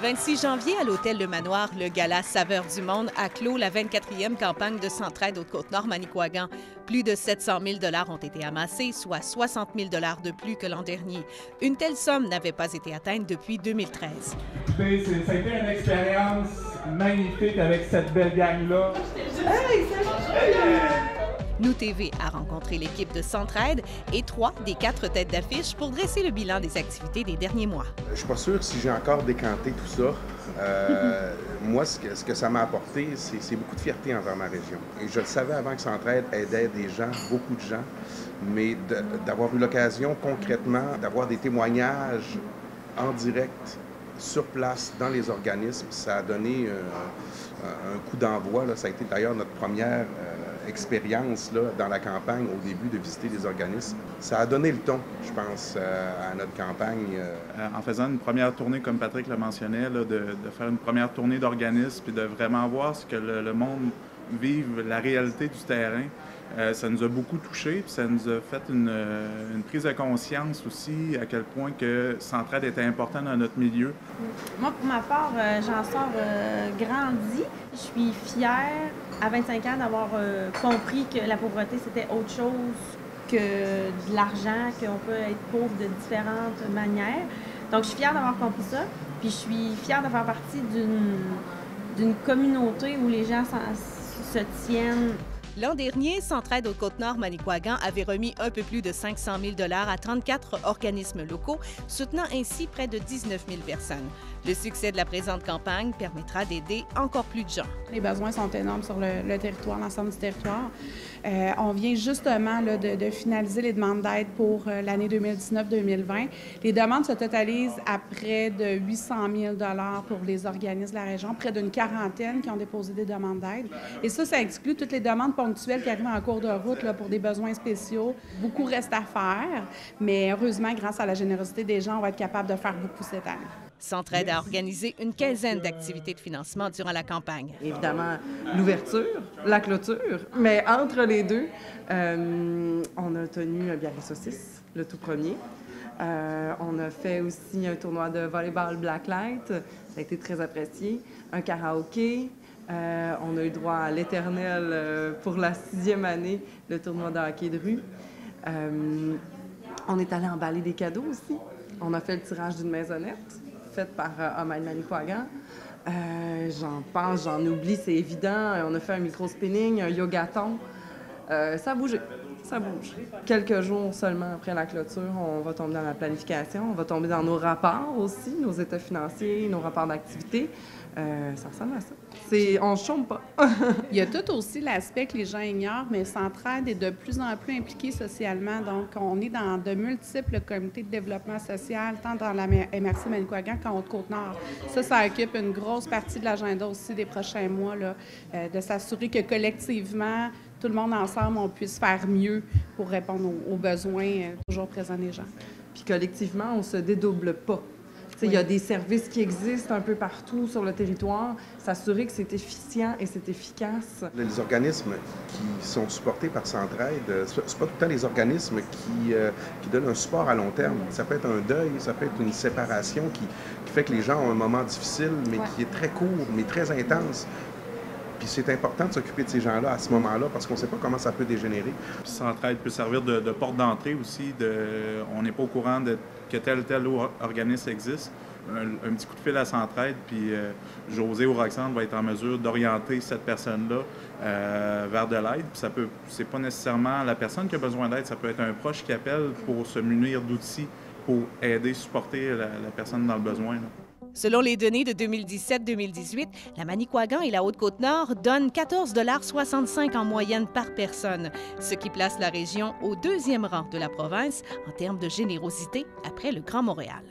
26 janvier, à l'hôtel Le Manoir, le gala Saveurs du monde a clos la 24e campagne de Centraide Haute-Côte-Nord-Manicouagan. Plus de 700 000 $ ont été amassés, soit 60 000 $ de plus que l'an dernier. Une telle somme n'avait pas été atteinte depuis 2013. Écoutez, ça a été une expérience magnifique avec cette belle gang-là. Hey, Nous TV a rencontré l'équipe de Centraide et 3 des 4 têtes d'affiche pour dresser le bilan des activités des derniers mois. Je suis pas sûr si j'ai encore décanté tout ça. Moi, ce que ça m'a apporté, c'est beaucoup de fierté envers ma région. Et je le savais avant que Centraide aidait des gens, beaucoup de gens, mais d'avoir eu l'occasion concrètement d'avoir des témoignages en direct, sur place, dans les organismes, ça a donné un coup d'envoi. Ça a été d'ailleurs notre première expérience là, dans la campagne au début de visiter les organismes. Ça a donné le ton, je pense, à notre campagne. En faisant une première tournée, comme Patrick le mentionnait, là, de faire une première tournée d'organismes et de vraiment voir ce que le monde vive, la réalité du terrain, ça nous a beaucoup touchés, puis ça nous a fait une prise de conscience aussi à quel point que Centraide était important dans notre milieu. Moi, pour ma part, j'en sors grandi. Je suis fière, à 25 ans, d'avoir compris que la pauvreté, c'était autre chose que de l'argent, qu'on peut être pauvre de différentes manières. Donc, je suis fière d'avoir compris ça, puis je suis fière de faire partie d'une communauté où les gens se tiennent. L'an dernier, Centraide Haute-Côte-Nord-Manicouagan avait remis un peu plus de 500 000 $ à 34 organismes locaux, soutenant ainsi près de 19 000 personnes. Le succès de la présente campagne permettra d'aider encore plus de gens. Les besoins sont énormes sur le territoire, l'ensemble du territoire. On vient justement là, de finaliser les demandes d'aide pour l'année 2019-2020. Les demandes se totalisent à près de 800 000 $ pour les organismes de la région, près d'une quarantaine qui ont déposé des demandes d'aide. Et ça exclut toutes les demandes ponctuelles qui arrivent en cours de route là, pour des besoins spéciaux. Beaucoup reste à faire, mais heureusement, grâce à la générosité des gens, on va être capable de faire beaucoup cette année. Centraide a organisé une quinzaine d'activités de financement durant la campagne. Évidemment, l'ouverture, la clôture, mais entre les deux, on a tenu un bière et saucisse, le tout premier. On a fait aussi un tournoi de volleyball blacklight, ça a été très apprécié, un karaoké. On a eu droit à l'éternel pour la 6e année, le tournoi de hockey de rue. On est allé emballer des cadeaux aussi. On a fait le tirage d'une maisonnette faite par Omad Manicouagan. J'en oublie, c'est évident. On a fait un micro-spinning, un yogaton. Ça a bougé, ça bouge. Quelques jours seulement après la clôture, on va tomber dans la planification, on va tomber dans nos rapports aussi, nos états financiers, nos rapports d'activité. Ça ressemble à ça. On ne chôme pas. Il y a tout aussi l'aspect que les gens ignorent, mais Centraide est de plus en plus impliquée socialement. Donc, on est dans de multiples comités de développement social, tant dans la MRC Manicouagan qu'en Haute-Côte-Nord. Ça occupe une grosse partie de l'agenda aussi des prochains mois, là, de s'assurer que collectivement, tout le monde ensemble, on puisse faire mieux pour répondre aux besoins toujours présents des gens. Puis collectivement, on ne se dédouble pas. Il y a des services qui existent un peu partout sur le territoire. S'assurer que c'est efficient et c'est efficace. Les organismes qui sont supportés par Centraide, c'est pas tout le temps les organismes qui donnent un support à long terme. Ça peut être un deuil, ça peut être une séparation qui fait que les gens ont un moment difficile, mais qui est très court, mais très intense. Puis c'est important de s'occuper de ces gens-là à ce moment-là parce qu'on ne sait pas comment ça peut dégénérer. Centraide peut servir de porte d'entrée aussi. On n'est pas au courant que tel ou tel organisme existe. Un petit coup de fil à Centraide, puis José ou Roxane va être en mesure d'orienter cette personne-là vers de l'aide. C'est pas nécessairement la personne qui a besoin d'aide, ça peut être un proche qui appelle pour se munir d'outils pour aider, supporter la personne dans le besoin. Là. Selon les données de 2017-2018, la Manicouagan et la Haute-Côte-Nord donnent 14,65 $ en moyenne par personne, ce qui place la région au 2e rang de la province en termes de générosité après le Grand Montréal.